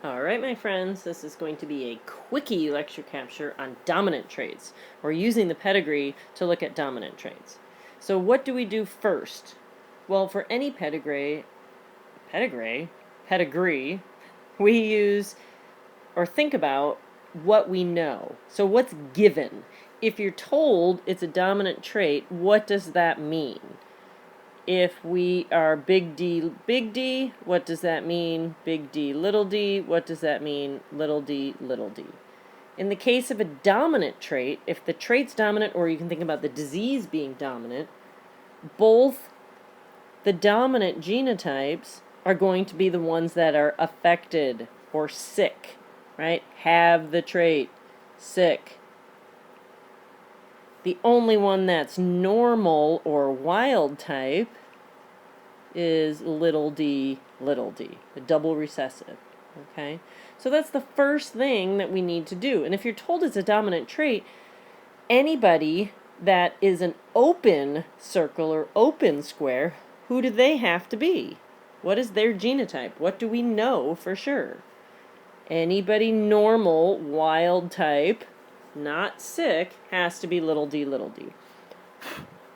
Alright, my friends, this is going to be a quickie lecture capture on dominant traits. We're using the pedigree to look at dominant traits. So what do we do first? Well, for any pedigree, we use or think about what we know. So what's given? If you're told it's a dominant trait, what does that mean? If we are big D, what does that mean? Big D, what does that mean? Little d. In the case of a dominant trait, if the trait's dominant, or you can think about the disease being dominant, both the dominant genotypes are going to be the ones that are affected or sick, right? Have the trait, sick. The only one that's normal or wild type is little d, the double recessive, okay? So that's the first thing that we need to do. And if you're told it's a dominant trait, anybody that is an open circle or open square, who do they have to be? What is their genotype? What do we know for sure? Anybody normal, wild type, not sick, has to be little d.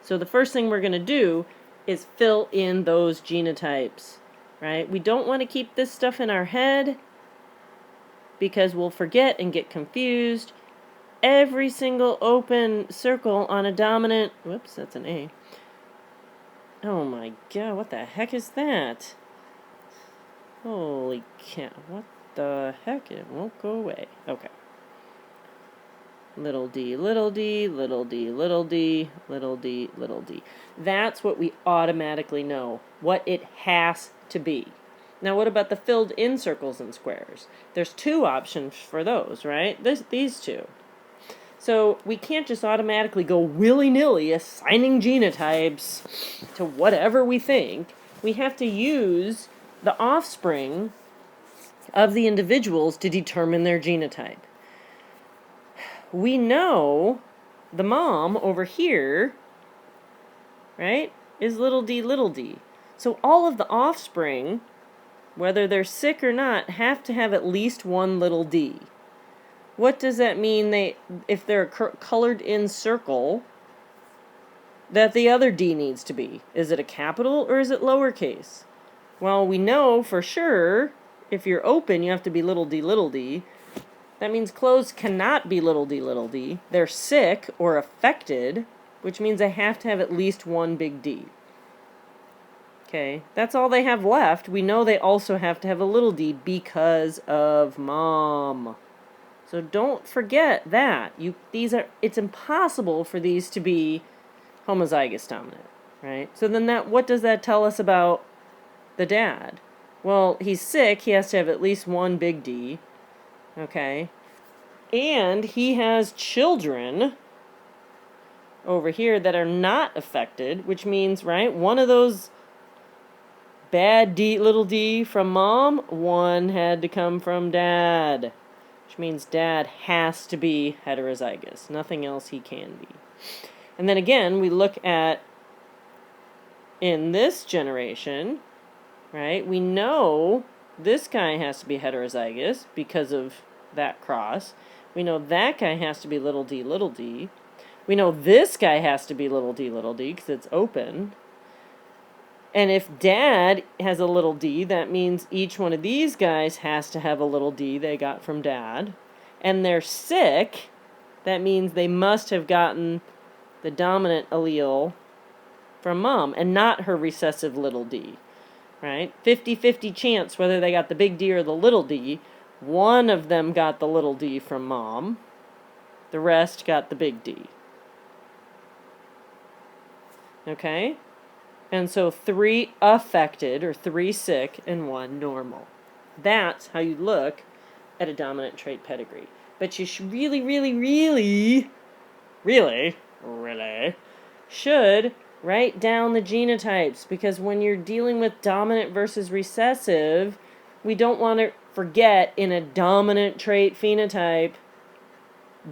So the first thing we're going to do is fill in those genotypes, right? We don't want to keep this stuff in our head because we'll forget and get confused. Every single open circle on a dominant, whoops, that's an A. Oh my god, what the heck is that? Holy cow, what the heck? It won't go away. Okay. Little d, little d, little d, little d, little d, little d. That's what we automatically know, what it has to be. Now what about the filled in circles and squares? There's two options for those, right? These two. So we can't just automatically go willy-nilly assigning genotypes to whatever we think. We have to use the offspring of the individuals to determine their genotype. We know the mom over here, right, is little d. So all of the offspring, whether they're sick or not, have to have at least one little d. What does that mean if they're a colored in circle, that the other d needs to be? Is it a capital or is it lowercase? Well, we know for sure if you're open, you have to be little d. That means closed cannot be little d. They're sick or affected, which means they have to have at least one big D. Okay, that's all they have left. We know they also have to have a little d because of mom. So don't forget that. It's impossible for these to be homozygous dominant, right? So then what does that tell us about the dad? Well, he's sick, he has to have at least one big D. Okay, and he has children over here that are not affected, which means, right, one of those bad D, little d from mom, one had to come from dad, which means dad has to be heterozygous. Nothing else he can be. And then again, we look at in this generation, right, we know this guy has to be heterozygous because of that cross. We know that guy has to be little d. We know this guy has to be little d because it's open. And if dad has a little d, that means each one of these guys has to have a little d they got from dad. And they're sick, that means they must have gotten the dominant allele from mom and not her recessive little d. Right? 50-50 chance whether they got the big D or the little d. One of them got the little d from mom. The rest got the big D. Okay? And so 3 affected, or 3 sick, and 1 normal. That's how you look at a dominant trait pedigree. But you should really should write down the genotypes, because when you're dealing with dominant versus recessive, we don't want to forget in a dominant trait phenotype,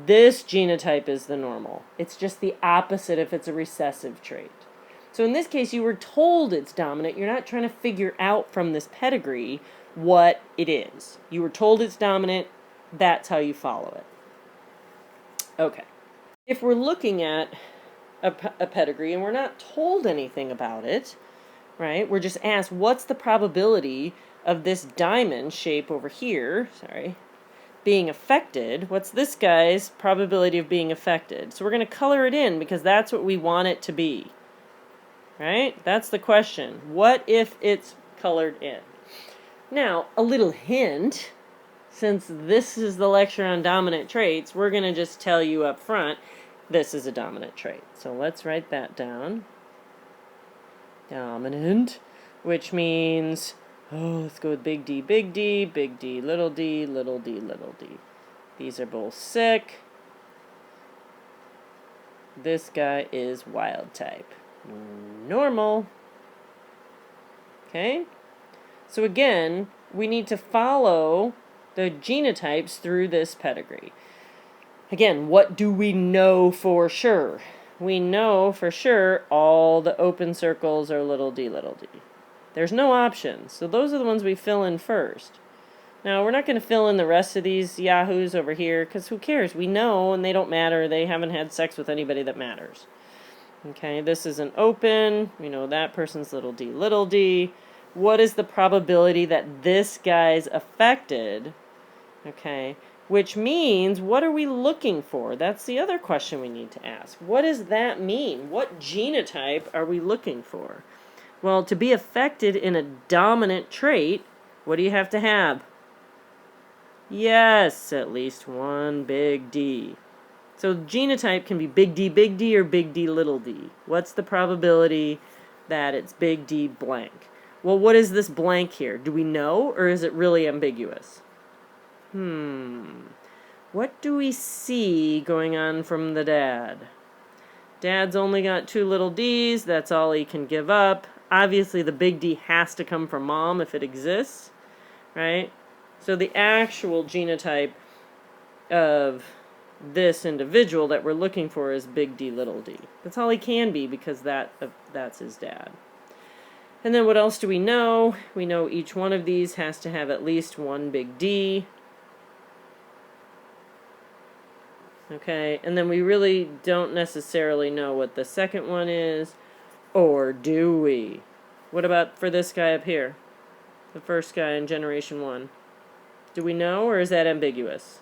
this genotype is the normal. It's just the opposite if it's a recessive trait. So in this case, you were told it's dominant. You're not trying to figure out from this pedigree what it is. You were told it's dominant, that's how you follow it. Okay. If we're looking at a pedigree and we're not told anything about it, right? We're just asked, what's the probability of this diamond shape over here, being affected? What's this guy's probability of being affected? So we're going to color it in because that's what we want it to be, right? That's the question. What if it's colored in? Now, a little hint, since this is the lecture on dominant traits, we're going to just tell you up front, this is a dominant trait. So let's write that down. Dominant, which means, let's go with big D, big D, big D, little d, little d, little d. These are both sick. This guy is wild type. Normal. Okay? So again, we need to follow the genotypes through this pedigree. Again, what do we know for sure? We know for sure all the open circles are little d, little d. There's no options, so those are the ones we fill in first. Now, we're not going to fill in the rest of these yahoos over here, because who cares? We know, and they don't matter. They haven't had sex with anybody that matters. Okay, this is an open. We know that person's little d, little d. What is the probability that this guy's affected? Okay, which means, what are we looking for? That's the other question we need to ask. What does that mean? What genotype are we looking for? Well, to be affected in a dominant trait, what do you have to have? Yes, at least one big D. So genotype can be big D or big D little d. What's the probability that it's big D blank? Well, what is this blank here? Do we know, or is it really ambiguous? What do we see going on from the dad? Dad's only got 2 little d's. That's all he can give up. Obviously, the big D has to come from mom if it exists, right? So the actual genotype of this individual that we're looking for is big D, little d. That's all he can be because that's his dad. And then what else do we know? We know each one of these has to have at least one big D. Okay, and then we really don't necessarily know what the second one is, or do we? What about for this guy up here? The first guy in generation 1. Do we know, or is that ambiguous?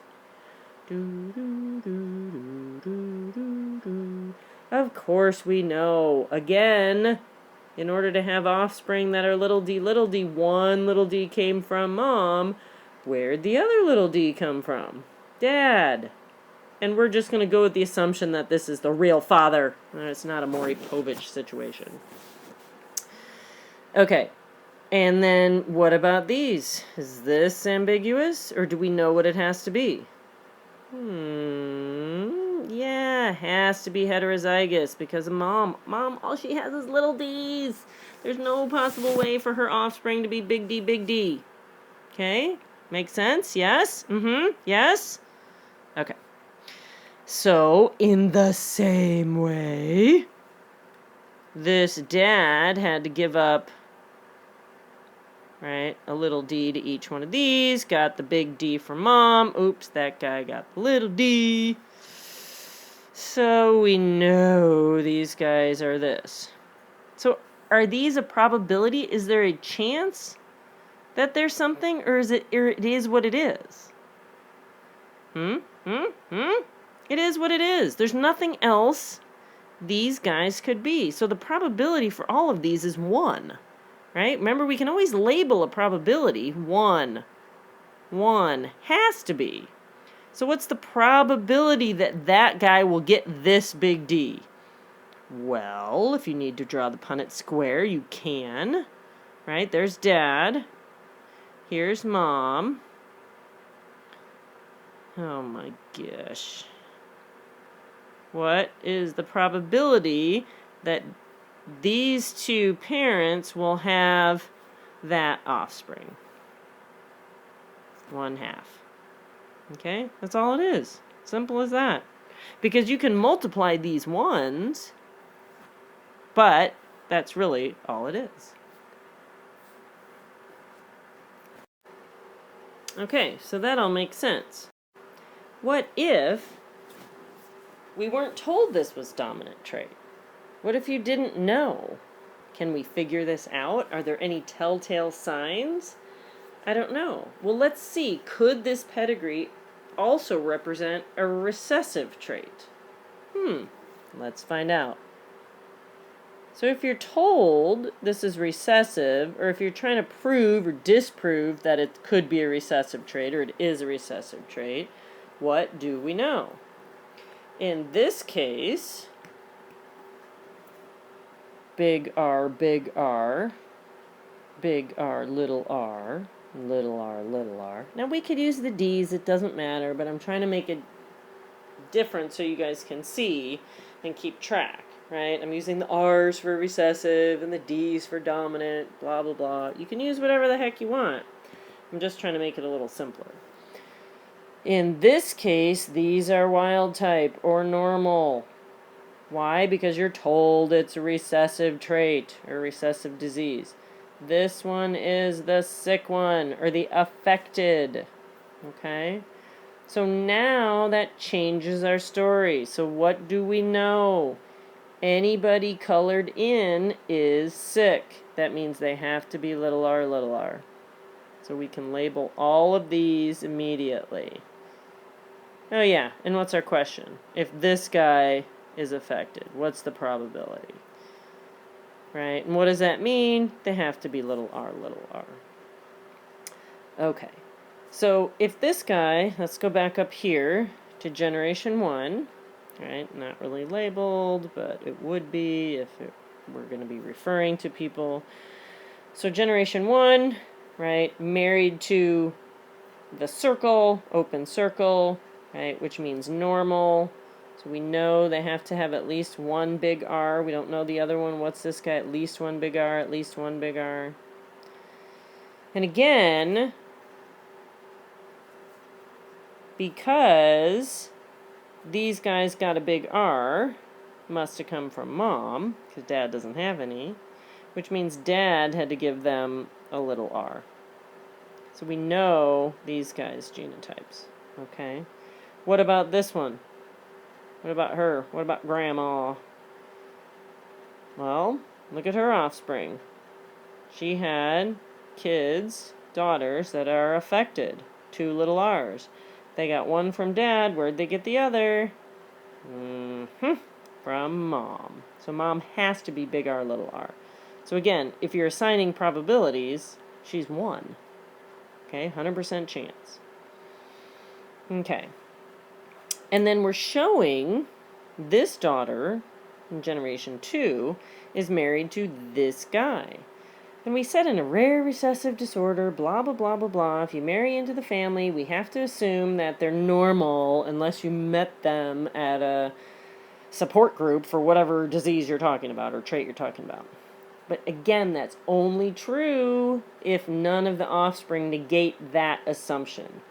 Of course we know. Again, in order to have offspring that are little d, one little d came from mom. Where'd the other little d come from? Dad. And we're just going to go with the assumption that this is the real father. It's not a Maury Povich situation. Okay. And then what about these? Is this ambiguous? Or do we know what it has to be? Yeah, it has to be heterozygous because of mom. Mom, all she has is little d's. There's no possible way for her offspring to be big D, big D. Okay? Makes sense? Yes? Yes? Okay. So, in the same way, this dad had to give up, right, a little d to each one of these, got the big D from mom. Oops, that guy got the little d. So we know these guys are this. So are these a probability? Is there a chance that there's something, or it is what it is? It is what it is. There's nothing else these guys could be. So the probability for all of these is 1. Right? Remember, we can always label a probability 1. 1 has to be. So what's the probability that that guy will get this big D? Well, if you need to draw the Punnett square, you can. Right? There's dad. Here's mom. Oh my gosh. What is the probability that these two parents will have that offspring? 1/2. Okay? That's all it is. Simple as that. Because you can multiply these ones, but that's really all it is. Okay, so that all makes sense. What if we weren't told this was dominant trait? What if you didn't know? Can we figure this out? Are there any telltale signs? I don't know. Well, let's see. Could this pedigree also represent a recessive trait? Let's find out. So if you're told this is recessive, or if you're trying to prove or disprove that it could be a recessive trait, or it is a recessive trait, what do we know? In this case, big R, big R, big R, little r, little r, little r. Now we could use the D's, it doesn't matter, but I'm trying to make it different so you guys can see and keep track, right? I'm using the R's for recessive and the D's for dominant, blah, blah, blah. You can use whatever the heck you want. I'm just trying to make it a little simpler. In this case, these are wild type or normal. Why? Because you're told it's a recessive trait or recessive disease. This one is the sick one or the affected. Okay? So now that changes our story. So what do we know? Anybody colored in is sick. That means they have to be little r, little r. So we can label all of these immediately. Oh yeah, and what's our question? If this guy is affected, what's the probability? Right, and what does that mean? They have to be little r, little r. Okay, so if this guy, let's go back up here to generation 1, right, not really labeled, but it would be if we're going to be referring to people. So generation 1, right, married to the circle, open circle, right, which means normal. So we know they have to have at least one big R. We don't know the other one. What's this guy? At least one big R, at least one big R. And again, because these guys got a big R, must have come from mom, because dad doesn't have any, which means dad had to give them a little r. So we know these guys' genotypes. Okay. What about this one? What about her? What about grandma? Well, look at her offspring. She had kids, daughters, that are affected. 2 little r's. They got one from dad. Where'd they get the other? From mom. So mom has to be big R, little r. So again, if you're assigning probabilities, she's 1. Okay, 100% chance. Okay. And then we're showing this daughter, in generation 2, is married to this guy. And we said in a rare recessive disorder, blah, blah, blah, blah, blah, if you marry into the family, we have to assume that they're normal unless you met them at a support group for whatever disease you're talking about or trait you're talking about. But again, that's only true if none of the offspring negate that assumption.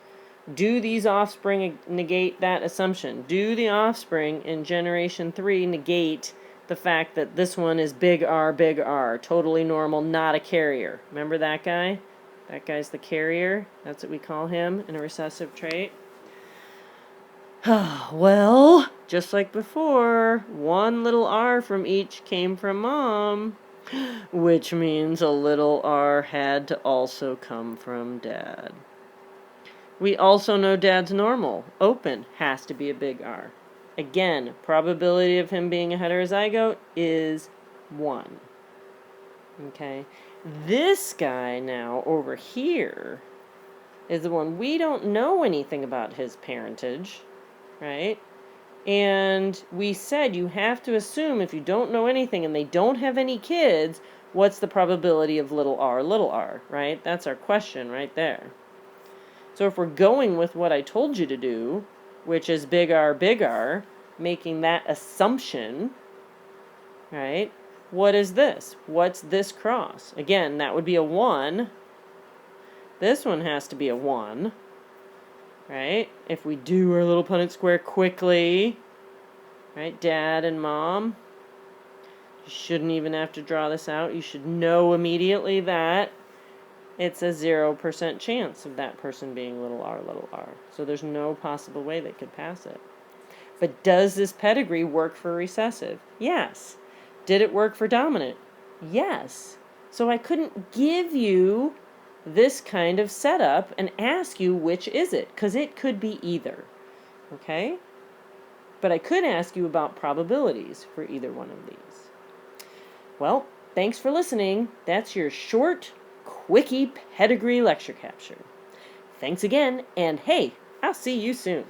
Do these offspring negate that assumption? Do the offspring in generation 3 negate the fact that this one is big R, totally normal, not a carrier? Remember that guy? That guy's the carrier. That's what we call him in a recessive trait. Well, just like before, one little r from each came from mom, which means a little r had to also come from dad. We also know dad's normal. Open has to be a big R. Again, probability of him being a heterozygote is 1. Okay. This guy now over here is the one we don't know anything about his parentage, right? And we said you have to assume if you don't know anything and they don't have any kids, what's the probability of little r, right? That's our question right there. So if we're going with what I told you to do, which is big R, making that assumption, right? What is this? What's this cross? Again, that would be a 1. This one has to be a 1, right? If we do our little Punnett square quickly, right? Dad and mom. You shouldn't even have to draw this out. You should know immediately that. It's a 0% chance of that person being little r. So there's no possible way they could pass it. But does this pedigree work for recessive? Yes. Did it work for dominant? Yes. So I couldn't give you this kind of setup and ask you which is it, because it could be either. Okay? But I could ask you about probabilities for either one of these. Well, thanks for listening. That's your short, quickie pedigree lecture capture. Thanks again, and hey, I'll see you soon.